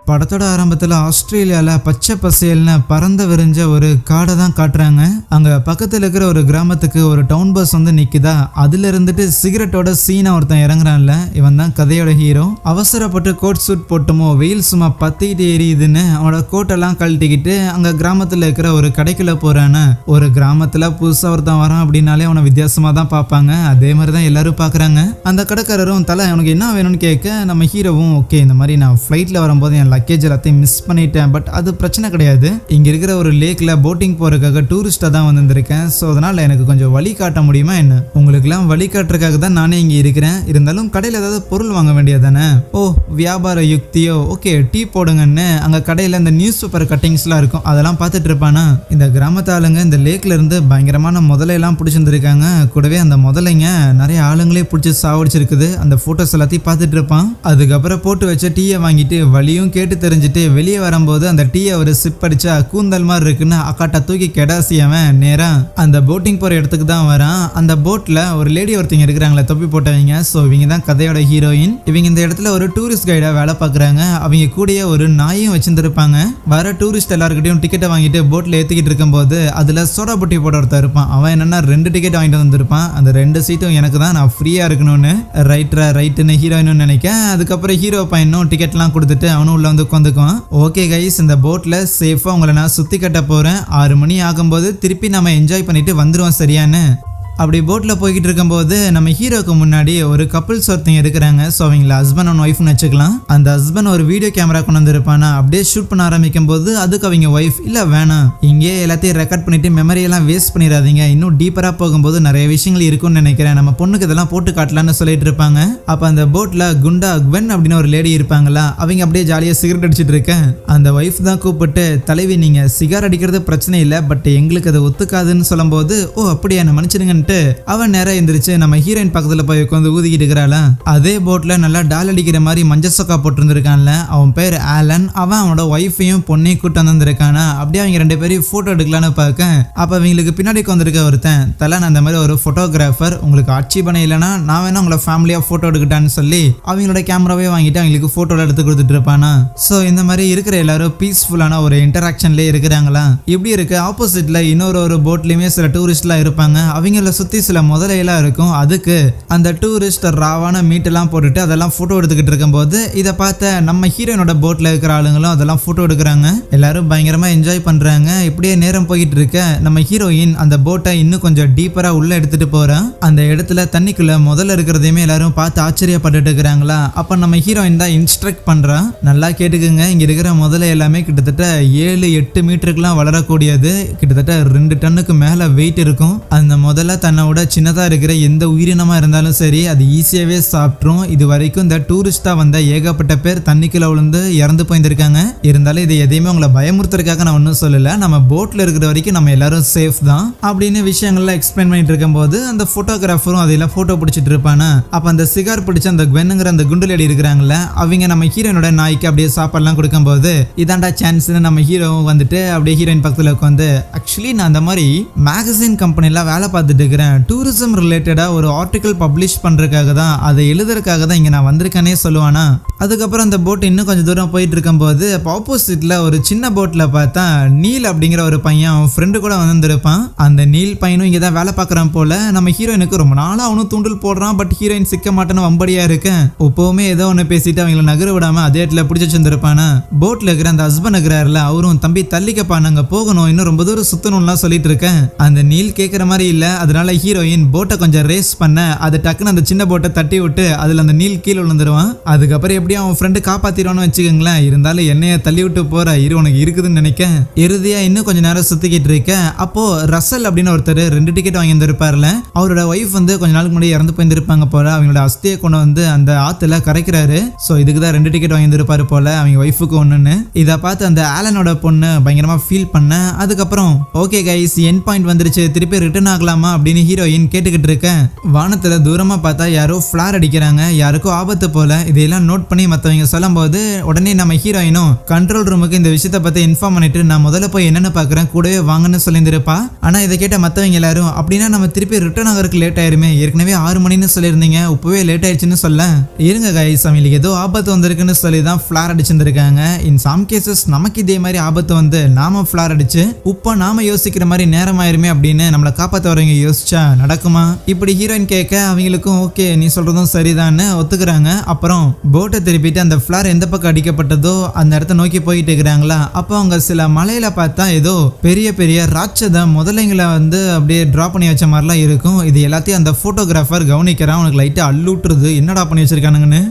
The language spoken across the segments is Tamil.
படத்தோட ஆரம்பத்துல ஆஸ்திரேலியால பச்சை பசேல்னு பறந்து விரிஞ்ச ஒரு காடை தான் காட்டுறாங்க. அங்க பக்கத்துல இருக்கிற ஒரு கிராமத்துக்கு ஒரு டவுன் பஸ் வந்து நிக்குதா, அதுல இருந்துட்டு சிகரெட்டோட சீனா ஒருத்தன் இறங்குறான்ல, இவன் தான் கதையோட ஹீரோ. அவசரப்பட்டு கோட் சூட் போட்டுமோ வெயில் சும்மா பத்திட்டு எரியுதுன்னு அவனோட கோட்டெல்லாம் கழட்டிக்கிட்டு அங்க கிராமத்துல இருக்கிற ஒரு கடைக்குள்ள போறானு. ஒரு கிராமத்துல புதுசா ஒருத்தன் வரான் அப்படின்னாலே அவனை வித்தியாசமா தான் பார்ப்பாங்க. அதே மாதிரிதான் எல்லாரும் பாக்குறாங்க. அந்த கடைக்காரரும் தலை அவனுக்கு என்ன வேணும்னு கேட்க, நம்ம ஹீரோவும் ஓகே இந்த மாதிரி நான் ஃப்ளைட்ல வரும்போது என் லக்கேஜ் எல்லாத்தையும் மிஸ் பண்ணிட்டேன், பட் அது பிரச்சனை கிடையாது, இங்க இருக்கிற ஒரு லேக்ல போட்டிங் போறதுக்காக டூரிஸ்டா தான் வந்திருக்கேன், ஸோ அதனால எனக்கு கொஞ்சம் வழி காட்ட முடியுமா என்ன? உங்களுக்குலாம் வழி காட்டுறதுக்காக தான் நானே இங்க இருக்கிறேன், இருந்தாலும் கடையில் ஏதாவது பொருள் வாங்க வேண்டியது தானே? ஓ வியாபார யுக்தியோ, ஓகே டீ போடுங்கன்னு அங்க கடையில இந்த நியூஸ் பேப்பர் கட்டிங்ஸ்லாம் இருக்கும், அதெல்லாம் பார்த்துட்டு இருப்பானா. இந்த கிராமத்து ஆளுங்க இந்த லேக்ல இருந்து பயங்கரமான முதலையெல்லாம் பிடிச்சிருந்துருக்காங்க. கூடவே அந்த முதலைங்க நிறைய ஆளுங்களே பிடிச்சி சாவடிச்சிருக்குது. அந்த போட்டோஸ் எல்லாத்தையும் பார்த்துட்டு இருப்பான். அதுக்கப்புறம் போட்டு வச்ச டீயை வாங்கிட்டு வழியும் கேட்டு தெரிஞ்சுட்டு வெளியே வரும்போது அந்த டீயை ஒரு சிப் அடிச்சா கூந்தல் மாதிரி இருக்குன்னு அக்காட்டை தூக்கி கெடாசியவன் நேரா அந்த போட்டிங் போற இடத்துக்கு தான் வரான். அந்த போட்ல ஒரு லேடி ஒருத்தங்க இருக்கிறாங்களே தொப்பி போட்டவங்க, ஸோ இவங்க தான் கதையோட ஹீரோயின். இவங்க இந்த இடத்துல ஒரு டூரிஸ்ட் கைடா வேலை பார்க்குறாங்க. அவங்க கூடயே ஒரு நாயும் வச்சிருந்துருப்பாங்க. வர டூரிஸ்ட் எல்லாருக்கிட்டையும் டிக்கெட்டை வாங்கிட்டு போட்ல ஏற்றிக்கிட்டு இருக்கும்போது அதுல சோடா புட்டி போட ஒருத்தர் இருப்பான். அவன் என்னன்னா 2 டிக்கெட் வாங்கிட்டு வந்திருப்பான். அந்த 2 சீட்டும் எனக்கு தான், நான் ஃப்ரீயா இருக்கணும்னு ரைட்டுன்னு ஹீரோயின் நினைக்க. அதுக்கப்புறம் ஹீரோ பையனும் டிக்கெட்லாம் கொடுத்துட்டு அவனும் உள்ள வந்து உட்காந்துக்குவான். ஓகே கைஸ், இந்த போட்ல சேஃபா உங்களை நான் சுத்தி கட்ட போறேன், 6 மணி ஆகும்போது திருப்பி நம்ம என்ஜாய் பண்ணிட்டு வந்துருவோம் சரியான்னு. அப்படி போட்டில் போய்கிட்டு இருக்கும்போது நம்ம ஹீரோக்கு முன்னாடி ஒரு கப்புள்ஸ் ஒருத்தங்க இருக்கிறாங்க. ஸோ அவங்கள ஹஸ்பண்ட் அண்ட் ஒய்ஃப்னு வச்சுக்கலாம். அந்த ஹஸ்பண்ட் ஒரு வீடியோ கேமரா கொண்டு வந்திருப்பானா, அப்படியே ஷூட் பண்ண ஆரம்பிக்கும் போது அதுக்கு அவங்க ஒய்ஃப் இல்லை வேணாம், இங்கே எல்லாத்தையும் ரெக்கார்ட் பண்ணிட்டு மெமரியெல்லாம் வேஸ்ட் பண்ணிடாதீங்க, இன்னும் டீப்பராக போகும்போது நிறைய விஷயங்கள் இருக்குன்னு நினைக்கிறேன், நம்ம பொண்ணுக்கு இதெல்லாம் போட்டு காட்டலான்னு சொல்லிட்டு இருப்பாங்க. அப்போ அந்த போட்டில் குண்டா குவென் அப்படின்னு ஒரு லேடி இருப்பாங்களா, அவங்க அப்படியே ஜாலியாக சிகரெட் அடிச்சுட்டு இருக்கேன். அந்த ஒய்ஃப் தான் கூப்பிட்டு, தலைவி நீங்க சிகார் அடிக்கிறது பிரச்சனை இல்லை, பட் எங்களுக்கு அதை ஒத்துக்காதுன்னு சொல்லும்போது, ஓ அப்படியா என்ன மன்னிச்சிடுங்கன்னு அவன் நேரம் எந்திரிச்சு நம்ம ஹீரோயின் பக்கத்துல போய் உட்காந்து ஊதிக்கிட்டு இருக்கிறாள். அதே போட்ல நல்லா டால் அடிக்கிற மாதிரி மஞ்சள் சொக்கா போட்டுருந்துருக்கான்ல, அவன் பேர் ஆலன். அவன் அவனோட ஒய்ஃபையும் பொண்ணையும் கூட்டு வந்திருக்கானா. அப்படியே அவங்க 2 பேரையும் போட்டோ எடுக்கலான்னு பார்க்க, அப்ப அவங்களுக்கு பின்னாடி வந்திருக்க ஒருத்தன், தலை நான் அந்த மாதிரி ஒரு போட்டோகிராஃபர், உங்களுக்கு ஆட்சி பண்ண இல்லைன்னா நான் வேணா உங்களை ஃபேமிலியா போட்டோ எடுக்கிட்டான்னு சொல்லி அவங்களோட கேமராவே வாங்கிட்டு அவங்களுக்கு போட்டோல எடுத்து கொடுத்துட்டு இருப்பானா. ஸோ இந்த மாதிரி இருக்கிற எல்லாரும் பீஸ்ஃபுல்லான ஒரு இன்டராக்ஷன்லேயே இருக்கிறாங்களா. இப்படி இருக்கு. ஆப்போசிட்ல இன்னொரு போட்லயுமே சில டூரிஸ்ட்லாம் இருப்பாங்க. அவங்கள சுத்தி சில முதலையெல்லாம் இருக்கும். அதுக்கு அந்த டூரிஸ்ட் ராவான மீட்டெல்லாம் போட்டுட்டு அதெல்லாம் போட்டோ எடுத்துக்கிட்டு இருக்கும்போது இதை பார்த்த நம்ம ஹீரோயினோட போட்ல இருக்கிற ஆளுங்களும் அதெல்லாம் போட்டோ எடுக்கிறாங்க. எல்லாரும் பயங்கரமா என்ஜாய் பண்றாங்க. இப்படியே நேரம் போயிட்டு இருக்க நம்ம ஹீரோயின் அந்த போட்டை இன்னும் கொஞ்சம் டீப்பரா உள்ள எடுத்துட்டு போறான். அந்த இடத்துல தண்ணிக்குள்ள முதல்ல இருக்கிறதையுமே எல்லாரும் பார்த்து ஆச்சரியப்பட்டுட்டு இருக்கிறாங்களா. அப்ப நம்ம ஹீரோயின் தான் இன்ஸ்ட்ரக்ட் பண்றான். நல்லா கேட்டுக்குங்க, இங்க இருக்கிற முதல்ல எல்லாமே கிட்டத்தட்ட 7-8 மீட்டருக்குலாம் வளரக்கூடியது. கிட்டத்தட்ட 2 டன்னுக்கு மேல வெயிட் இருக்கும். அந்த முதல்ல தன்னோட சின்னதா இருக்கிற எந்த உயிரினமா இருந்தாலும் சரி அது ஈஸியாவே சாப்பிட்ரும். இது வரைக்கும் இந்த டூரிஸ்டா வந்த ஏகப்பட்ட பேர் தண்ணிக்குள்ள விழுந்து இறந்து போயிருக்காங்க. இருந்தாலும் இது எதையுமே உங்களை பயமுறுத்துறதுக்காக நான் ஒன்றும் சொல்லல, நம்ம போட்ல இருக்கிற வரைக்கும் நம்ம எல்லாரும் சேஃப் தான் அப்படின்னு விஷயங்கள்லாம் எக்ஸ்பிளைன் பண்ணிட்டு இருக்கும் போது அந்த போட்டோகிராஃபரும் அதெல்லாம் போட்டோ பிடிச்சிட்டு இருப்பானா. அப்ப அந்த சிகார் பிடிச்ச அந்த குவென்னுங்கிற அந்த குண்டுலேடி இருக்கிறாங்கல்ல, அவங்க நம்ம ஹீரோயினோட நாய்க்கு அப்படியே சாப்பாடுலாம் கொடுக்கும்போது இதாண்டா சான்ஸ்னு நம்ம ஹீரோவும் வந்துட்டு அப்படியே ஹீரோயின் பக்கத்துல உட்காந்து, ஆக்சுவலி நான் அந்த மாதிரி மேகசின் கம்பெனிலாம் வேலை பார்த்துட்டு இருக்கிறேன், டூரிசம் ரிலேட்டடா ஒரு ஆர்டிகல் பப்ளிஷ் பண்றதுக்காக தான், அதை எழுதுறதுக்காக தான் இங்க நான் வந்திருக்கேனே சொல்லுவானா. அதுக்கப்புறம் அந்த போட் இன்னும் கொஞ்சம் தூரம் போயிட்டு இருக்கும்போது ஆப்போசிட்ல ஒரு சின்ன போட்ல பார்த்தா நீல் அப்படிங்கிற ஒரு பையன் அவன் ஃப்ரெண்டு கூட வந்திருப்பான். அந்த நீல் பையனும் இங்க தான் வேலை பார்க்கறான் போல. நம்ம ஹீரோயினுக்கு ரொம்ப நாளா அவனும் தூண்டல் போடுறான், பட் ஹீரோயின் சிக்க மாட்டேன்னு வம்படியா இருக்கேன். எப்பவுமே ஏதோ ஒன்று பேசிட்டு அவங்கள நகர விடாம அதே இடத்துல பிடிச்சி வச்சிருந்திருப்பானா. போட்ல இருக்கிற அந்த ஹஸ்பண்ட் இருக்கிறாருல, அவரும் தம்பி தள்ளிக்கப்பா நாங்க போகணும், இன்னும் ரொம்ப தூரம் சுத்தணும்லாம் சொல்லிட்டு இருக்கேன். அந்த நீல் கேட்கற மாதிரி இல்ல. அதனால ஹீரோயின் போட்டை கொஞ்சம் ரேஸ் பண்ண அது டக்குன்னு அந்த சின்ன போட்டை தட்டி விட்டு அதுல அந்த நீல் கீழே விழுந்துருவான். அதுக்கப்புறம் எப்படியும் அவன் ஃப்ரெண்டு காப்பாத்திடுவான்னு வச்சுக்கோங்களேன். இருந்தாலும் என்னைய தள்ளி விட்டு போற இரு உனக்கு இருக்குதுன்னு நினைக்க இறுதியா இன்னும் கொஞ்சம் நேரம் சுத்திக்கிட்டு இருக்க. அப்போ ரசல் அப்படின்னு ஒருத்தர் 2 டிக்கெட் வாங்கி இருந்திருப்பாருல, அவரோட ஒய்ஃப் வந்து கொஞ்ச நாளுக்கு முன்னாடி இறந்து போயிருப்பாங்க போல. அவங்களோட அஸ்தியை கொண்டு வந்து அந்த ஆத்துல கரைக்கிறாரு. ஸோ இதுக்கு தான் 2 டிக்கெட் வாங்கி இருப்பாரு போல அவங்க ஒய்ஃபுக்கு ஒண்ணுன்னு. இதை பார்த்து அந்த ஆலனோட பொண்ணு பயங்கரமா ஃபீல் பண்ண. அதுக்கப்புறம் ஓகே கைஸ் என் பாயிண்ட் வந்துருச்சு, திருப்பி ரிட்டர்ன் ஆகலாமா அப்படின்னு ஹீரோயின் கேட்டுக்கிட்டு இருக்கேன். வானத்துல தூரமா பார்த்தா யாரோ ஃபிளார் அடிக்கிறாங்க, யாருக்கும் ஆபத்து போல. இதையெல்லாம் நோட் பண்ணி பண்ணி மற்றவங்க சொல்லும்போது உடனே நம்ம ஹீரோயினும் கண்ட்ரோல் ரூமுக்கு இந்த விஷயத்தை பற்றி இன்ஃபார்ம் பண்ணிட்டு நான் முதல்ல போய் என்னென்னு பார்க்குறேன் கூடவே வாங்கன்னு சொல்லியிருந்திருப்பா. ஆனால் இதை கேட்ட மற்றவங்க எல்லாரும் அப்படின்னா நம்ம திருப்பி ரிட்டர்ன் ஆகிறதுக்கு லேட் ஆயிருமே, ஏற்கனவே 6 மணின்னு சொல்லியிருந்தீங்க, இப்போவே லேட் ஆயிடுச்சுன்னு சொல்ல இருங்க கைஸ் அவங்களுக்கு ஏதோ ஆபத்து வந்திருக்குன்னு சொல்லி தான் ஃபிளார் அடிச்சிருந்திருக்காங்க. இன் சம் கேசஸ் நமக்கு இதே மாதிரி ஆபத்து வந்து நாம ஃபிளார் அடிச்சு இப்போ நாம யோசிக்கிற மாதிரி நேரம் ஆயிருமே அப்படின்னு நம்மளை காப்பாற்ற வரவங்க யோசிச்சா நடக்குமா? இப்படி ஹீரோயின் கேட்க அவங்களுக்கும் ஓகே நீ சொல்றதும் சரிதான்னு ஒத்துக்கிறாங்க. அப்புறம் போட்டை திருப்பிட்டு அந்த ஃபிளார் எந்த பக்கம் அடிக்கப்பட்டதோ அந்த இடத்த நோக்கி போயிட்டு இருக்கிறாங்களா. அப்போ அவங்க சில மலையில பார்த்தா ஏதோ பெரிய பெரிய ராட்சதம் முதலைங்களை வந்து அப்படியே டிரா பண்ணி வச்ச மாதிரிலாம் இருக்கும். இது எல்லாத்தையும் அந்த போட்டோகிராஃபர் கவனிக்கிறான். அவனுக்கு லைட்டா அள்ளூட்டுறது என்னடா பண்ணி வச்சிருக்கானுங்கன்னு.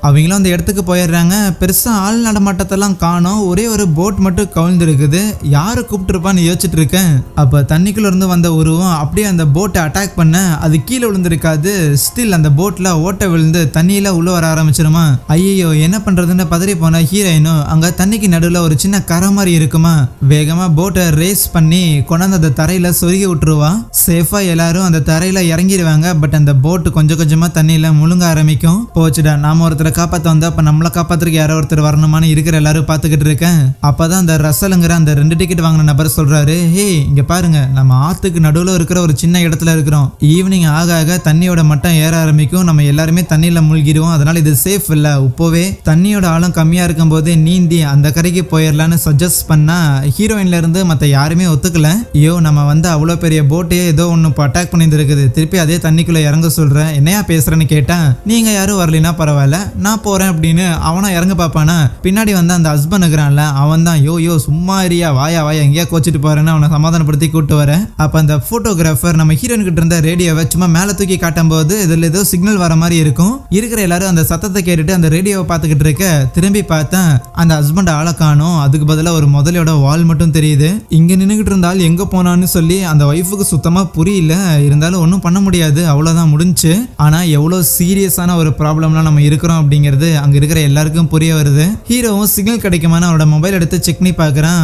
அவங்களும் அந்த இடத்துக்கு போயிடுறாங்க. பெருசாக ஆள் நடமாட்டத்தெல்லாம் காணோம், ஒரே ஒரு போட் மட்டும் கவிழ்ந்துருக்குது. யாரை கூப்பிட்டுருப்பான்னு யோசிச்சுட்டு இருக்கேன். அப்போ தண்ணிக்குள்ள இருந்து வந்த உருவம் அப்படியே அந்த போட்டை அட்டாக் பண்ண அது கீழே விழுந்திருக்காது. ஸ்டில் அந்த போட்டில் ஓட்டை விழுந்து தண்ணியில உள்ள வர ஆரம்பிச்சிருமா. ஐயோ என்ன பண்றதுன்னு பதறி போன ஹீரோயினும் அங்கே தண்ணிக்கு நடுவில் ஒரு சின்ன கரை மாதிரி இருக்குமா, வேகமாக போட்டை ரேஸ் பண்ணி கொண்டாந்து அந்த தரையில சொருகி விட்டுருவா. சேஃபா எல்லாரும் அந்த தரையில இறங்கிடுவாங்க. பட் அந்த போட்டு கொஞ்சம் கொஞ்சமா தண்ணியில முழுங்க ஆரம்பிக்கும். போச்சுடா நாம ஒருத்தர் காப்பாற்ற வந்தா அப்ப நம்மளை காப்பாத்துறதுக்கு யாரோ ஒருத்தர் வரணுமான்னு இருக்கிற எல்லாரும் பார்த்துக்கிட்டு இருக்கேன். அப்பதான் அந்த ரசலுங்கிற அந்த 2 டிக்கெட் வாங்கின நபர் சொல்றாரு, ஹே இங்க பாருங்க நம்ம ஆத்துக்கு நடுவில் இருக்கிற ஒரு சின்ன இடத்துல இருக்கிறோம். ஈவினிங் ஆக ஆக தண்ணியோட மட்டம் ஏற ஆரம்பிக்கும், நம்ம எல்லாருமே தண்ணியில மூழ்கிடுவோம். அதனால இது சேஃப் இல்ல. இப்போவே தண்ணியோட ஆழம் கம்மியா இருக்கும் போது நீந்தி அந்த கரைக்கு போயிடலான்னு சஜஸ்ட் பண்ணா ஹீரோயின்ல இருந்து மற்ற யாருமே ஒத்துக்கல. ஐயோ நம்ம வந்து அவ்வளோ பெரிய போட்டையே ஏதோ ஒன்று அட்டாக் பண்ணியிருக்குது, திருப்பி அதே தண்ணிக்குள்ள இறங்க சொல்றேன், என்னையா பேசுறேன்னு கேட்டேன். நீங்க யாரும் வரலைன்னா பரவாயில்ல நான் போறேன் அப்படின்னு அவனா இறங்க பாப்பானா. பின்னாடி வந்து அந்த ஹஸ்பண்ட் இருக்கிறான்ல அவன் தான் யோ சும்மா ஏரியா வாயா எங்கேயா கோச்சிட்டு போறேன்னு அவனை சமாதானப்படுத்தி கூட்டு வர. அப்ப அந்த போட்டோகிராஃபர் நம்ம ஹீரோயின் கிட்ட இருந்த ரேடியோவை சும்மா மேல தூக்கி காட்டும் போது இதுல ஏதோ சிக்னல் வர மாதிரி இருக்கும். இருக்கிற எல்லாரும் அந்த சத்தத்தை கேட்டுட்டு அந்த ரேடியோவை பார்த்துக்கிட்டு இருக்க திரும்பி பார்த்தேன் அந்த ஹஸ்பண்ட் ஆளை காணும். அதுக்கு பதிலாக ஒரு முதலையோட வால் மட்டும் தெரியுது. இங்க நின்றுகிட்டு இருந்தால் எங்க போனான்னு சொல்லி அந்த ஒய்ஃபுக்கு சுத்தமா புரியல. இருந்தாலும் ஒன்றும் பண்ண முடியாது, அவ்வளவுதான் முடிஞ்சு. ஆனா எவ்வளவு சீரியஸான ஒரு ப்ராப்ளம்லாம் நம்ம இருக்கிறோம் அப்படிங்கிறது அங்க இருக்கிற எல்லாருக்கும் புரிய வருது. ஹீரோவும் சிக்னல் கிடைக்குமான்னு அவரோட மொபைல் எடுத்து செக் பண்ணி பார்க்கறான்.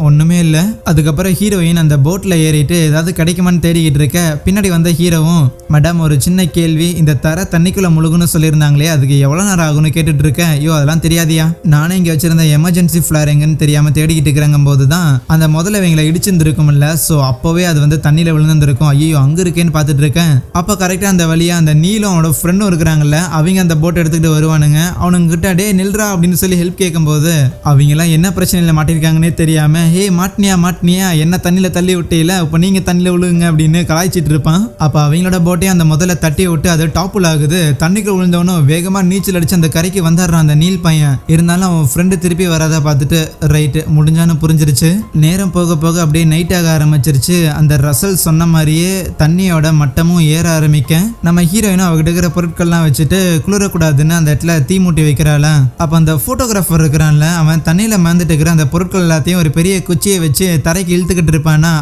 ஒண்ணுமே இல்ல. அதுக்கப்புறம் ஹீரோயின் அந்த போட்ல ஏறிட்டு ஏதாவது கிடைக்குமான்னு தேடிக்கிட்டு இருக்க பின்னாடி வந்த ஹீரோவும் மேடம் ஒரு சின்ன கேள்வி, இந்த தர தண்ணிக்குள்ள முழுகுன்னு சொல்லியிருந்தாங்களே அதுக்கு எவ்வளவு நேரம் ஆகும்னு கேட்டுட்டு இருக்கேன். ஐயோ அதெல்லாம் தெரியாதியா, நானே இங்க வச்சிருந்த எமர்ஜென்சி ஃபிளார் எங்கன்னு தெரியாம தேடிக்கிட்டு இருக்கிறாங்க போதுதான் அந்த முதல்ல இவங்களை இடிச்சிருந்துருக்கும்ல. சோ அப்பவே அது வந்து தண்ணியில விழுந்திருக்கும். ஐயோ அங்க இருக்கேன்னு பார்த்துட்டு இருக்கேன். அப்ப கரெக்டா அந்த வழியா அந்த நீலும் அவனோட ஃப்ரெண்டும் இருக்கிறாங்கல்ல அவங்க அந்த போட்டை எடுத்துக்கிட்டு வருவானுங்க. அவனுங்க கிட்ட டே நில்றா அப்படின்னு சொல்லி ஹெல்ப் கேட்கும்போது அவங்க எல்லாம் என்ன பிரச்சனையில மாட்டிருக்காங்கன்னே தெரியாம ஹே மாட்டினியா என்ன தண்ணியில தள்ளி விட்டீல, இப்ப நீங்க தண்ணியில விழுங்க அப்படின்னு கலாய்ச்சிட்டு இருப்பான். அப்ப அவங்களோட போட்டையும் அந்த முதல்ல தட்டி விட்டு அது டாப்புல ஆகுது. தண்ணிக்குள்ள விழுந்தவனும் வேகமா நீச்சல் அடிச்சு அந்த கரைக்கு வந்துடுறான் அந்த நீல் பையன். இருந்தாலும் அவன் ஃப்ரெண்டு திருப்பி வராத பார்த்துட்டு ரைட் முடிஞ்சான்னு புரிஞ்சிருச்சு. நேரம் போக போக அப்படியே நைட் ஆக ஆரம்பிச்சிருச்சு. அந்த ரசல் சொன்ன மாதிரியே தண்ணியோட மட்டமும் ஏற ஆரம்பிக்க நம்ம ஹீரோயினும் அவகிட்ட இருக்கிற பொருட்கள்லாம் வச்சுட்டு குளிரக்கூடாதுன்னு அந்த இடத்துல தீ மூட்டி வைக்கிறாள். அப்ப அந்த போட்டோகிராஃபர் இருக்கிறான்ல அவன் தண்ணியில மறந்துட்டு இருக்கிற அந்த பொருட்கள் எல்லாத்தையும் ஒரு பெரிய குச்சியை வச்சு தரைக்கு இழுத்துக்கிட்டு இருப்பானா.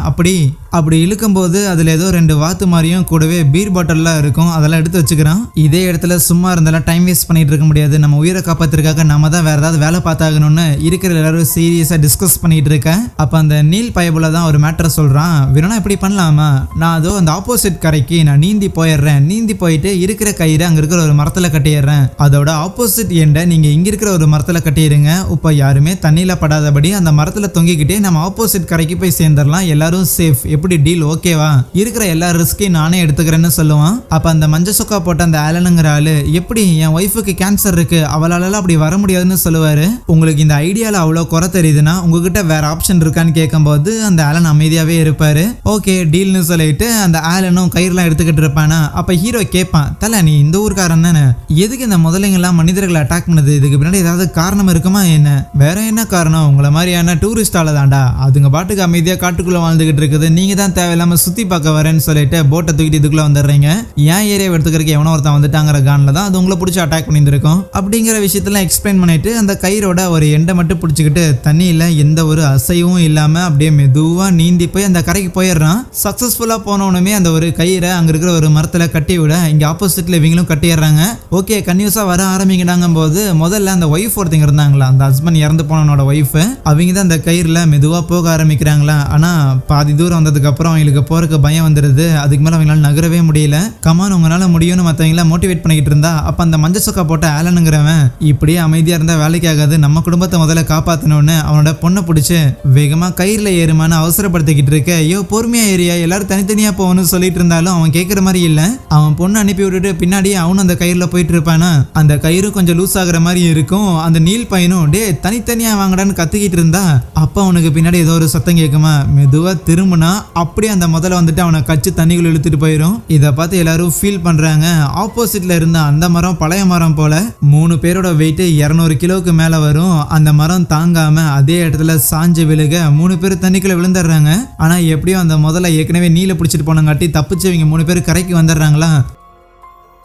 அப்படி இழுக்கும் போது அதுல ஏதோ 2 வாத்து மாதிரியும் கூடவே பீர் பாட்டில்லாம் இருக்கும், அதெல்லாம் எடுத்து வச்சுக்கிறான். இதே இடத்துல சும்மா இருந்தாலும் டைம் வேஸ்ட் பண்ணிட்டு இருக்க முடியாது, நம்ம உயிரை காப்பாத்துறதுக்காக நம்ம தான் வேற ஏதாவது வேலை பார்த்தாகணும்னு இருக்கிற எல்லாரும் சீரியஸா டிஸ்கஸ் பண்ணிட்டு இருக்க. அப்ப அந்த நீல் பயபுல தான் ஒரு மேட்டர் சொல்றான், வேணும்னா இப்படி பண்ணலாமா, நான் அதோ அந்த ஆப்போசிட் கரைக்கு நான் நீந்தி போயிடுறேன், நீந்தி போயிட்டு இருக்கிற கயிறு அங்க இருக்கிற ஒரு மரத்துல கட்டிடுறேன், அதோட ஆப்போசிட் எண்டை நீங்க இங்க இருக்கிற ஒரு மரத்துல கட்டிடுங்க. இப்ப யாருமே தண்ணியில படாதபடி அந்த மரத்துல தொங்கிக்கிட்டே நம்ம ஆப்போசிட் கரைக்கு போய் சேர்ந்துடலாம், எல்லாரும் சேஃப், எப்படி டீல் ஓகேவா, இருக்கிற எல்லா ரிஸ்கையும் நானே எடுத்துக்கிறேன்னு சொல்லுவான். அப்ப அந்த மஞ்ச சொக்கா போட்ட அந்த ஆலனுங்கிற ஆளு எப்படி என் ஒய்ஃபுக்கு கேன்சர் இருக்கு அவளால அப்படி வர முடியாதுன்னு சொல்லுவாரு. உங்களுக்கு இந்த ஐடியால அவ்வளவு குறை தெரியுதுன்னா உங்ககிட்ட வேற ஆப்ஷன் இருக்கான்னு கேட்கும்போது அந்த ஆலன் அமைதியாவே இருப்பாரு. ஓகே டீல்னு சொல்லிட்டு அந்த ஆலனும் கயிறுலாம் எடுத்துக்கிட்டு இருப்பானா. அப்ப ஹீரோ கேட்பான், தல நீ இந்த ஊருக்காரன் தானே, எதுக்கு இந்த முதலைங்கெல்லாம் மனிதர்களை அட்டாக் பண்ணுது, இதுக்கு பின்னாடி ஏதாவது காரணம் இருக்குமா என்ன, வேற என்ன காரணம், உங்களை மாதிரியான டூரிஸ்ட் ஆள தாண்டா, அதுங்க பாட்டுக்கு அமைதியா காட்டுக்குள்ள வாழ்ந்துகிட்டு இருக்குது, நீங்க தான் தேவையில்லாம சுத்தி பார்க்க வரேன்னு சொல்லிட்டு போட்டை தூக்கிட்டு இதுக்குள்ள வந்துடுறீங்க, ஏன் ஏரியாவை எடுத்துக்கிறதுக்கு எவனோ ஒருத்தன் வந்துட்டாங்கிற கான்ல தான் அது உங்களை பிடிச்சி அட்டாக் பண்ணியிருக்கும் அப்படிங்கிற விஷயத்தெல்லாம் எக்ஸ்பிளைன் பண்ணிட்டு அந்த கயிறோட ஒரு எண்டை மட்டும் பிடிச்சிக்கிட்டு தண்ணியில எந்த ஒரு அசைவும் இல்லாம அப்படியே மெதுவா நீந்தி போய் அந்த கரைக்கு போயிடுறான். சக்சஸ்ஃபுல்லா போனவனுமே அந்த ஒரு கயிறை அங்க இருக்கிற ஒரு மரத்துல கட்டி விட இங்க ஆப்போசிட்ல இவங்களும் கட்டிடுறாங்க. ஓகே கன்யூஸா வர படம் ஆரம்பிக்கிறாங்க போது முதல்ல அந்த ஒய்ஃப் ஒருத்தங்க இருந்தாங்களா, அந்த ஹஸ்பண்ட் இறந்து போனவனோட ஒய்ஃப், அவங்க தான் அந்த கயிறுல மெதுவா போக ஆரம்பிக்கிறாங்களா. ஆனா பாதி தூரம் வந்ததுக்கு அப்புறம் அவங்களுக்கு போறதுக்கு பயம் வந்துருது. அதுக்கு மேல அவங்களால நகரவே முடியல. கமான் உங்களால முடியும்னு மத்தவங்கள மோட்டிவேட் பண்ணிக்கிட்டு இருந்தா அப்ப அந்த மஞ்சள் சொக்கா போட்ட ஆலனுங்கிறவன் இப்படியே அமைதியா இருந்தா வேலைக்கு ஆகாது, நம்ம குடும்பத்தை முதல்ல காப்பாத்தணும்னு அவனோட பொண்ணை பிடிச்சு வேகமா கயிறுல ஏறுமான்னு அவசரப்படுத்திக்கிட்டு இருக்க, ஐயோ பொறுமையா ஏரியா எல்லாரும் தனித்தனியா போகணும்னு சொல்லிட்டு இருந்தாலும் அவன் கேட்கற மாதிரி இல்ல. அவன் பொண்ணு அனுப்பி விட்டுட்டு பின்னாடியே அவனும் அந்த கயிறுல போயிட்டு இருப்பானா. அந்த கயிறு கொஞ்சம் லூஸ் ஆகுற மாதிரி இருக்கும். அந்த நீல் பையனும் டே தனித்தனியா வாங்கடான்னு கத்துக்கிட்டு இருந்தா அப்ப அவனுக்கு பின்னாடி ஏதோ ஒரு சத்தம் கேட்குமா. மெதுவா திரும்பினா அப்படியே அந்த முதல்ல வந்துட்டு அவனை கச்சு தண்ணிக்குள்ள இழுத்துட்டு போயிடும். இதை பார்த்து எல்லாரும் ஃபீல் பண்றாங்க. ஆப்போசிட்ல இருந்த அந்த மரம் பழைய மரம் போல 3 பேரோட வெயிட் 200 கிலோவுக்கு மேல வரும். அந்த மரம் தாங்காம அதே இடத்துல சாஞ்சு விழுக 3 பேர் தண்ணிக்குள்ள விழுந்துடுறாங்க. ஆனா எப்படியும் அந்த முதல்ல ஏற்கனவே நீல பிடிச்சிட்டு போனங்காட்டி தப்பிச்சு இவங்க 3 பேர் கரைக்கு வந்துடுறாங்களா.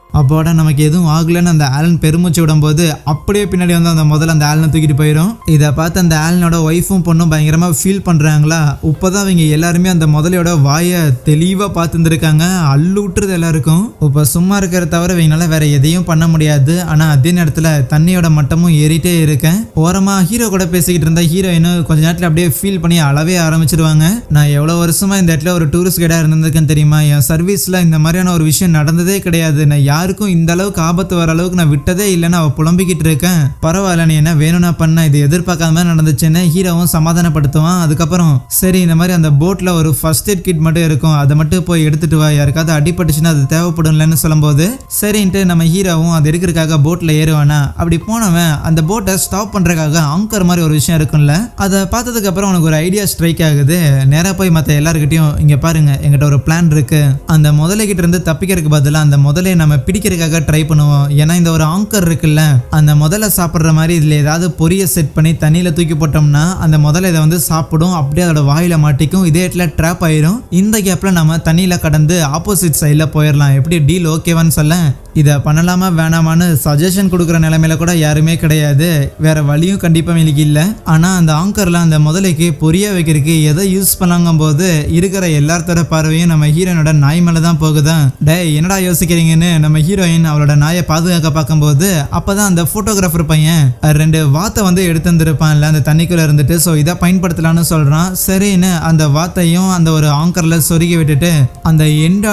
அப்போட நமக்கு எதுவும் ஆகலன்னு அந்த ஆலன் பெருமூச்சு விடும்போது அப்படியே பின்னாடி வந்து அந்த முதல்ல அந்த ஆலனை தூக்கிட்டு போயிடும். இதை பார்த்து அந்த ஆலனோட ஒய்ஃபும் பொண்ணும் பயங்கரமா ஃபீல் பண்றாங்களா. இப்பதான் அவங்க எல்லாருமே அந்த முதலையோட வாயை தெளிவா பார்த்துருந்துருக்காங்க. அள்ளு விட்டுறது எல்லாருக்கும். இப்ப சும்மா இருக்கிறத தவிர இவங்களால வேற எதையும் பண்ண முடியாது. ஆனா அதே நேரத்துல தண்ணியோட மட்டமும் ஏறிட்டே இருக்கேன். ஓரமா ஹீரோ கூட பேசிக்கிட்டு இருந்தா ஹீரோயின் கொஞ்ச நேரத்துல அப்படியே ஃபீல் பண்ணி அளவே ஆரம்பிச்சிருவாங்க. நான் எவ்வளவு வருஷமா இந்த இடத்துல ஒரு டூரிஸ்ட் கைடா இருந்திருக்கேன் தெரியுமா. என் சர்வீஸ்ல இந்த மாதிரியான ஒரு விஷயம் நடந்ததே கிடையாது. நான் யாருக்கும் இந்த அளவுக்கு ஆபத்து வர அளவுக்கு நான் விட்டதே இல்லைன்னு அவ புலம்பிக்கிட்டு இருக்கேன். பரவாயில்ல நீ என்ன வேணும்னா பண்ண, இது எதிர்பார்க்காத மாதிரி நடந்துச்சுன்னு ஹீரோவும் சமாதானப்படுத்துவான். அதுக்கப்புறம் சரி இந்த மாதிரி அந்த போட்ல ஒரு ஃபர்ஸ்ட் எய்ட் கிட் மட்டும் இருக்கும், அதை மட்டும் போய் எடுத்துட்டு வா, யாருக்காவது அடிபட்டுச்சுன்னா அது தேவைப்படும்லன்னு சொல்லும்போது சரின்ட்டு நம்ம ஹீரோவும் அது எடுக்கிறதுக்காக போட்ல ஏறுவானா. அப்படி போனவன் அந்த போட்டை ஸ்டாப் பண்றதுக்காக ஆங்கர் மாதிரி ஒரு விஷயம் இருக்கும்ல, அதை பார்த்ததுக்கு அப்புறம் உனக்கு ஒரு ஐடியா ஸ்ட்ரைக் ஆகுது. நேரா போய் மற்ற எல்லாருக்கிட்டையும் இங்க பாருங்க எங்கிட்ட ஒரு பிளான் இருக்கு, அந்த முதலை கிட்ட இருந்து தப்பிக்கிறதுக்கு பதிலாக அந்த முதலையை நம்ம பிடிக்கிறதுக்காக ட்ரை பண்ணுவோம். ஏன்னா இந்த ஒரு ஆங்கர் இருக்குல்ல, அந்த முதல்ல சாப்பிட்ற மாதிரி இதுல ஏதாவது பொரிய செட் பண்ணி தண்ணியில தூக்கி போட்டோம்னா அந்த முதல்ல இதை வந்து சாப்பிடும். அப்படியே அதோட வாயில மாட்டிக்கும். இதே இடத்துல ட்ராப் ஆயிரும். இந்த கேப்ல நம்ம தண்ணியில கடந்து ஆப்போசிட் சைட்ல போயிடலாம். எப்படி டீல் ஓகேவான்னு சொல்ல இதை பண்ணலாமா வேணாமான்னு சஜஷன் கொடுக்குற நிலைமையில கூட யாருமே கிடையாது. வேற வழியும் கண்டிப்பா எனக்கு இல்லை. ஆனா அந்த ஆங்கர்ல அந்த முதலைக்கு பொரிய வைக்கிறதுக்கு எதை யூஸ் பண்ணாங்கும் போது இருக்கிற எல்லாத்தோட பார்வையும் நம்ம ஹீரோனோட நாய் மேலதான் போகுதான். டே என்னடா யோசிக்கிறீங்கன்னு நம்ம ஹீரோயின் அவளோட நாயை பாதுகாக்க பார்க்கும்போது அப்பதான் அந்த போட்டோகிராஃபர் பையன் 2 வாத்தை வந்து எடுத்து வந்திருப்பான்ல அந்த தண்ணிக்குள்ள இருந்துட்டு. ஸோ இதை பயன்படுத்தலான்னு சொல்றான். சரின்னு அந்த வாத்தையும் அந்த ஒரு ஆங்கர்ல சொருகி விட்டுட்டு அந்த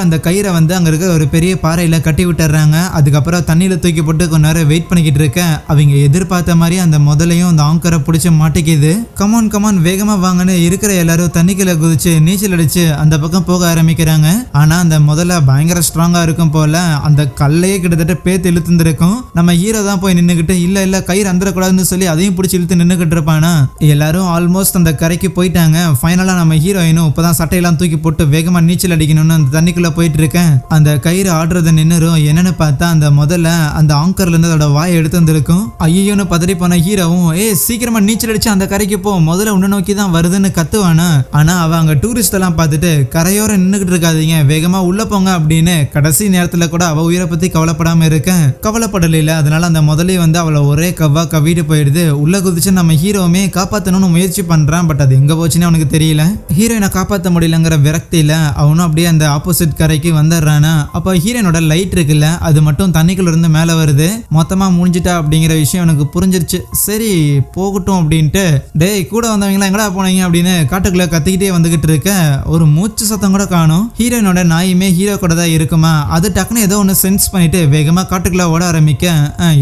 அந்த கயிறை வந்து அங்க இருக்கிற ஒரு பெரிய பாறையில கட்டி விட்டுறாங்க. அதுக்கப்புறம் தண்ணியில தூக்கி போட்டு கொஞ்ச நேரம் வெயிட் பண்ணிக்கிட்டு இருக்க அவங்க எதிர்பார்த்த மாதிரி அந்த முதலையும் அந்த ஆங்கரை பிடிச்சி மாட்டிக்குது. கமான் வேகமா வாங்கன்னு இருக்கிற எல்லாரும் தண்ணிக்குள்ள குதிச்சு நீச்சல் அடிச்சு அந்த பக்கம் போக ஆரம்பிக்கிறாங்க. ஆனா அந்த முதல்ல பயங்கர ஸ்ட்ராங்கா இருக்கும் போல அந்த கல்லையே கிட்டத்தட்ட பேத்து இழுத்துருக்கும். நம்ம ஹீரோ தான் போய் நின்னுக்கிட்டு இல்ல கயிறு அந்தரக்கூடாதுன்னு சொல்லி அதையும் பிடிச்சி இழுத்து நின்னுக்கிட்டு இருப்பானா. எல்லாரும் ஆல்மோஸ்ட் அந்த கரைக்கு போயிட்டாங்க. ஃபைனலா நம்ம ஹீரோயினும் இப்பதான் சட்டையெல்லாம் தூக்கி போட்டு வேகமா நீச்சல் அடிக்கணும்னு அந்த தண்ணிக்குள்ள போயிட்டு இருக்கேன். அந்த கயிறு ஆடுறத நின்னுரும். என்னன்னு பார்த்தா அந்த முதல்ல அந்த ஆங்கர்ல இருந்து அதோட வாயை எடுத்து வந்திருக்கும். ஐயோன்னு பதறி போன ஹீரோவும் சீக்கிரமா நீச்சல் அடிச்சு அந்த கரைக்கு போ, முதல்ல உன்ன நோக்கி தான் வருதுன்னு கத்துவானா. ஆனா அவ அங்க டூரிஸ்ட் எல்லாம் பார்த்துட்டு கரையோர நின்னுகிட்டு இருக்காதீங்க வேகமா உள்ள போங்க அப்படின்னு கடைசி நேரத்துல கூட அவ உயிரை பத்தி கவலைப்படாம இருக்கேன். கவலைப்படல. அதனால அந்த முதலே வந்து அவளை ஒரே கவ்வா கவிட்டு போயிடுது. உள்ள குதிச்சு நம்ம ஹீரோவுமே காப்பாத்தணும்னு முயற்சி பண்றான். பட் அது எங்க போச்சுன்னு அவனுக்கு தெரியல. ஹீரோயினை காப்பாற்ற முடியலங்கிற விரக்தியில அவனும் அப்படியே அந்த ஆப்போசிட் கரைக்கு வந்துடுறானா. அப்ப ஹீரோனோட லைட் இருக்குல்ல அது மட்டும் தண்ணிக்குள்ள இருந்து மேல வருது. மொத்தமா முடிஞ்சிட்டா அப்படிங்கிற விஷயம் எனக்கு புரிஞ்சிருச்சு. சரி போகட்டும் அப்படின்ட்டு டேய் கூட வந்தவங்களா எங்கடா போனீங்க அப்படின்னு காட்டுக்குள்ள கத்திக்கிட்டே வந்துகிட்டு இருக்க ஒரு மூச்சு சத்தம் கூட காணும். ஹீரோனோட நாயுமே ஹீரோ கூட தான் இருக்குமா. அது டக்குன்னு ஏதோ ஒன்று சென்ஸ் பண்ணிட்டு வேகமா காட்டுக்குள்ள ஓட ஆரம்பிக்க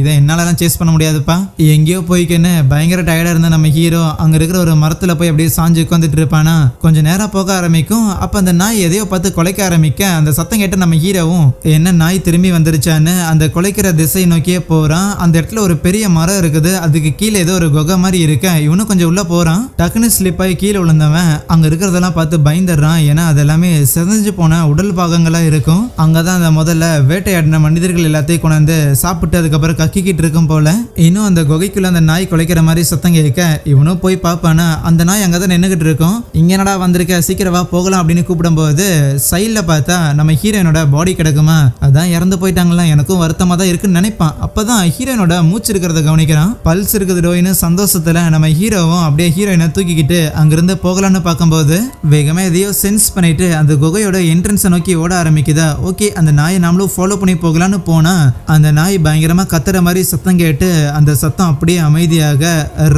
இதை என்னாலலாம் சேஸ் பண்ண முடியாதுப்பா எங்கேயோ போய்க்குன்னு பயங்கர டயர்டா இருந்த நம்ம ஹீரோ அங்க இருக்கிற ஒரு மரத்துல போய் அப்படியே சாஞ்சு உட்காந்துட்டு இருப்பானா. கொஞ்ச நேரம் போக ஆரம்பிக்கும். அப்ப அந்த நாய் எதையோ பார்த்து குலைக்க ஆரம்பிக்க அந்த சத்தம் கேட்ட நம்ம ஹீரோவும் என்ன நாய் திரும்பி வந்துருச்சான்னு அந்த குலைக்கிற திசை நோக்கியே போறான். அந்த இடத்துல ஒரு பெரிய மரம் இருக்குது. அதுக்கு கீழே ஏதோ ஒரு குகை மாதிரி இருக்க. இவனும் கொஞ்சம் உள்ள போறான். டக்குன்னு ஸ்லிப் ஆகி கீழே விழுந்தவன் அங்க இருக்கிறதெல்லாம் பார்த்து பயந்துடுறான். ஏன்னா அது எல்லாமே செதஞ்சு போன உடல் பாகங்களா இருக்கும். அங்கதான் அந்த முதல்ல வேட்டையாடின மனிதர்கள் எல்லாத்தையும் கொண்டாந்து சாப்பிட்டு அதுக்கப்புறம் கக்கிக்கிட்டு இருக்கும் போல. இன்னும் அந்த குகைக்குள்ள அந்த நாய் குலைக்கிற மாதிரி சத்தம் கேட்க இவனும் போய் பார்ப்பானா. அந்த நாய் அங்கதான் நின்னுகிட்டு இருக்கும். இங்க என்னடா வந்திருக்க சீக்கிரவா போகலாம் அப்படின்னு கூப்பிடும் போது சைட்ல பார்த்தா நம்ம ஹீரோனோட பாடி கிடக்குமா. அதான் இறந்து போயிட்டான் விட்டுட்டாங்களா எனக்கும் வருத்தமா தான் இருக்குன்னு நினைப்பான். அப்பதான் ஹீரோயினோட மூச்சு இருக்கிறத கவனிக்கிறான். பல்ஸ் இருக்குது டோயின்னு சந்தோஷத்துல நம்ம ஹீரோவும் அப்படியே ஹீரோயினை தூக்கிக்கிட்டு அங்கிருந்து போகலான்னு பார்க்கும்போது வேகமா எதையோ சென்ஸ் பண்ணிட்டு அந்த குகையோட என்ட்ரன்ஸை நோக்கி ஓட ஆரம்பிக்குதா. ஓகே, அந்த நாயை நாமளும் ஃபாலோ பண்ணி போகலான்னு போனா அந்த நாய் பயங்கரமா கத்துற மாதிரி சத்தம் கேட்டு அந்த சத்தம் அப்படியே அமைதியாக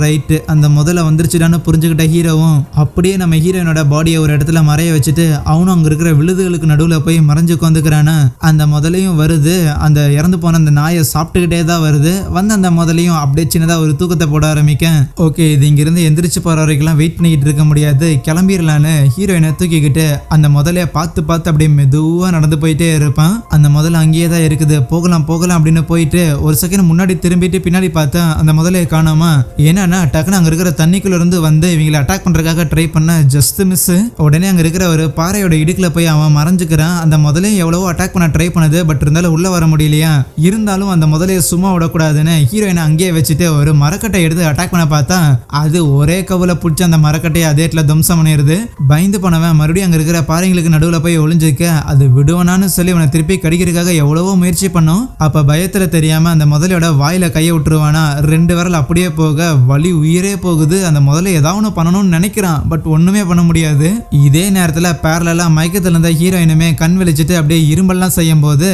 ரைட்டு அந்த முதல்ல வந்துருச்சுடான்னு புரிஞ்சுக்கிட்ட ஹீரோவும் அப்படியே நம்ம ஹீரோயினோட பாடியை ஒரு இடத்துல மறைய வச்சுட்டு அவனும் அங்க இருக்கிற விழுதுகளுக்கு நடுவுல போய் மறைஞ்சு உட்காந்துக்கிறானா. அந்த முதலையும் வருது, அந்த இறந்து போன அந்த நாயை சாப்பிட்டுக்கிட்டே தான் வருது. வந்து அந்த முதலையும் அப்படியே சின்னதா ஒரு தூக்கத்தை போட ஆரம்பிக்க. ஓகே, இது இங்கிருந்து எந்திரிச்சு போற வரைக்கும் வெயிட் பண்ணிக்கிட்டு இருக்க முடியாது, கிளம்பிடலான்னு ஹீரோயினை தூக்கிக்கிட்டு அந்த முதலைய பார்த்து பார்த்து அப்படியே மெதுவா நடந்து போயிட்டே இருப்பான். அந்த முதல்ல அங்கேயே தான் இருக்குது, போகலாம் போகலாம் அப்படின்னு போயிட்டு ஒரு செகண்ட் முன்னாடி திரும்பிட்டு பின்னாடி பார்த்தா அந்த முதலையை காணாம. என்னன்னா டக்குன்னு அங்க இருக்கிற தண்ணிக்குள்ள இருந்து வந்து இவங்களை அட்டாக் பண்றதுக்காக ட்ரை பண்ண ஜஸ்ட் மிஸ். உடனே அங்க இருக்கிற ஒரு பாறையோட இடுக்குல போய் அவன் மறைஞ்சுக்கிறான். அந்த முதலையும் எவ்வளவோ அட்டாக் பண்ண ட்ரை பண்ணுது, பட் இருந்தாலும் உள்ள வர முடியலையா. இருந்தாலும் அந்த முதலையை சும்மா விடக்கூடாதுன்னு ஹீரோயினை அங்கேயே வச்சுட்டு ஒரு மரக்கட்டை எடுத்து அட்டாக் பண்ண பார்த்தா அது ஒரே கவுல பிடிச்சி அந்த மரக்கட்டையை அதே இடத்துல துவம்சம் பண்ணிடுது. பயந்து போனவன் மறுபடியும் அங்க இருக்கிற பாறைங்களுக்கு நடுவுல போய் ஒளிஞ்சுக்க அது விடுவனான்னு சொல்லி அவனை திருப்பி கடிக்கிறதுக்காக எவ்வளவோ முயற்சி பண்ணும். அப்ப பயத்துல தெரியாம அந்த முதலையோட வாயில கையை விட்டுருவானா. 2 விரல் அப்படியே போக வலி உயிரே போகுது. அந்த முதல்ல ஏதாவது ஒன்று பண்ணணும்னு நினைக்கிறான், பட் ஒண்ணுமே பண்ண முடியாது. இதே நேரத்துல பேரலா மயக்கத்துல இருந்த ஹீரோயினுமே கண் விழிச்சிட்டு அப்படியே இரும்பெல்லாம் செய்யும் போது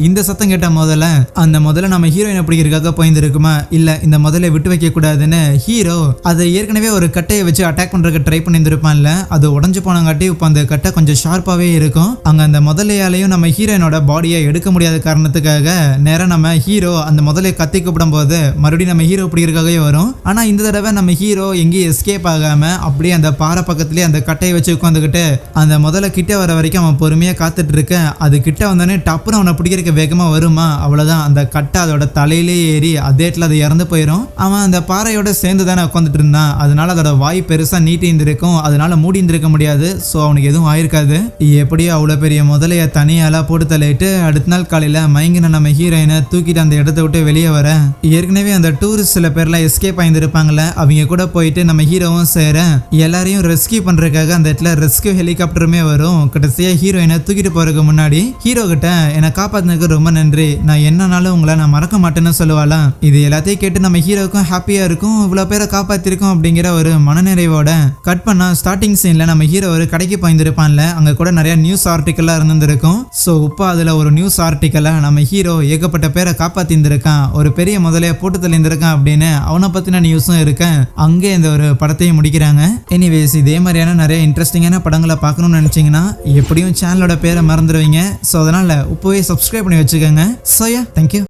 இந்த சத்தம் கேட்ட முதல்ல அந்த முதல்ல நம்ம ஹீரோயினை பிடிக்கிறதுக்காக போயிருக்குமா, இல்ல இந்த முதல்ல விட்டு வைக்க கூடாதுன்னு ஹீரோ அதை ஏற்கனவே ஒரு கட்டையை வச்சு அட்டாக் பண்றதுக்கு ட்ரை பண்ணியிருந்திருப்பான்ல, அது உடஞ்சு போனங்காட்டி இப்போ அந்த கட்டை கொஞ்சம் ஷார்ப்பாவே இருக்கும். அங்க அந்த முதலையாலையும் நம்ம ஹீரோயினோட பாடியை எடுக்க முடியாத காரணத்துக்காக நேரம் நம்ம ஹீரோ அந்த முதலையை கத்தி கூப்பிடும் போது மறுபடியும் நம்ம ஹீரோ பிடிக்கிறதுக்காகவே வரும். ஆனா இந்த தடவை நம்ம ஹீரோ எங்கேயும் எஸ்கேப் ஆகாம அப்படியே அந்த பாறை பக்கத்துலயே அந்த கட்டையை வச்சு உட்காந்துக்கிட்டு அந்த முதல்ல கிட்ட வர வரைக்கும் அவன் பொறுமையா காத்துட்டு இருக்க. அது கிட்ட வந்தோடனே டப்புன்னு அவனை பிடிக்கிறதுக்கு வேகமா வருமா, அவ்வளவுதான் அந்த கட்டை அதோட தலையிலே ஏறி அதே இடத்துல அது இறந்து போயிடும். அவன் அந்த பாறையோட சேர்ந்து தானே உட்காந்துட்டு இருந்தான், அதனால அதோட வாய் பெருசா நீட்டி இருந்திருக்கும், அதனால மூடி இருந்திருக்க முடியாது. சோ அவனுக்கு எதுவும் ஆயிருக்காது. எப்படியோ அவ்வளவு பெரிய முதலைய தனியால போட்டு தள்ளிட்டு அடுத்த நாள் காலையில மயங்கின நம்ம ஹீரோயினை தூக்கிட்டு அந்த இடத்த விட்டு வெளியே வர ஏற்கனவே அந்த டூரிஸ்ட் சில பேர்லாம் எஸ்கேப் ஆயிருந்திருப்பாங்கல்ல, அவங்க கூட போயிட்டு நம்ம ஹீரோவும் சேர எல்லாரையும் ரெஸ்கியூ பண்றதுக்காக அந்த இடத்துல ரெஸ்கியூ ஹெலிகாப்டருமே வரும். கடைசியா ஹீரோயினை தூக்கிட்டு போறதுக்கு முன்னாடி ஹீரோ கிட்ட என்னை காப்பாத்தின ரொம்ப நன்றி, நான் என்னன்னாலும் உங்களை நான் மறக்க மாட்டேன்னு சொல்லுவாளாம். இது எல்லாத்தையும் கேட்டு நம்ம ஹீரோக்கும் ஹாப்பியா இருக்கும், இவ்வளவு பேரை காப்பாத்திருக்கோம் அப்படிங்கிற ஒரு மனநிறைவோட கட் பண்ணா ஸ்டார்டிங் சீன்ல நம்ம ஹீரோ ஒரு கடைக்கு போயிருந்திருப்பான்ல, அங்க கூட நிறைய நியூஸ் ஆர்டிக்கலா இருந்திருக்கும். சோ இப்போ அதுல ஒரு நியூஸ் ஆர்டிக்கலா நம்ம ஹீரோ ஏகப்பட்ட பேரை காப்பாத்தி இருந்திருக்கான், ஒரு பெரிய முதலைய போட்டு தள்ளியிருந்திருக்கான் அப்படின்னு அவனை பத்தின நியூஸும் இருக்கு. அங்கே இந்த ஒரு படத்தையும் முடிக்கிறாங்க. எனிவேஸ் இதே மாதிரியான நிறைய இன்ட்ரெஸ்டிங்கான படங்களை பார்க்கணும்னு நினைச்சீங்கன்னா எப்படியும் சேனலோட பேரை மறந்துடுவீங்க. ஸோ அதனால இப்போவே சப்ஸ்கிரைப் பண்ணி வச்சுக்கோங்க. So yeah, thank you.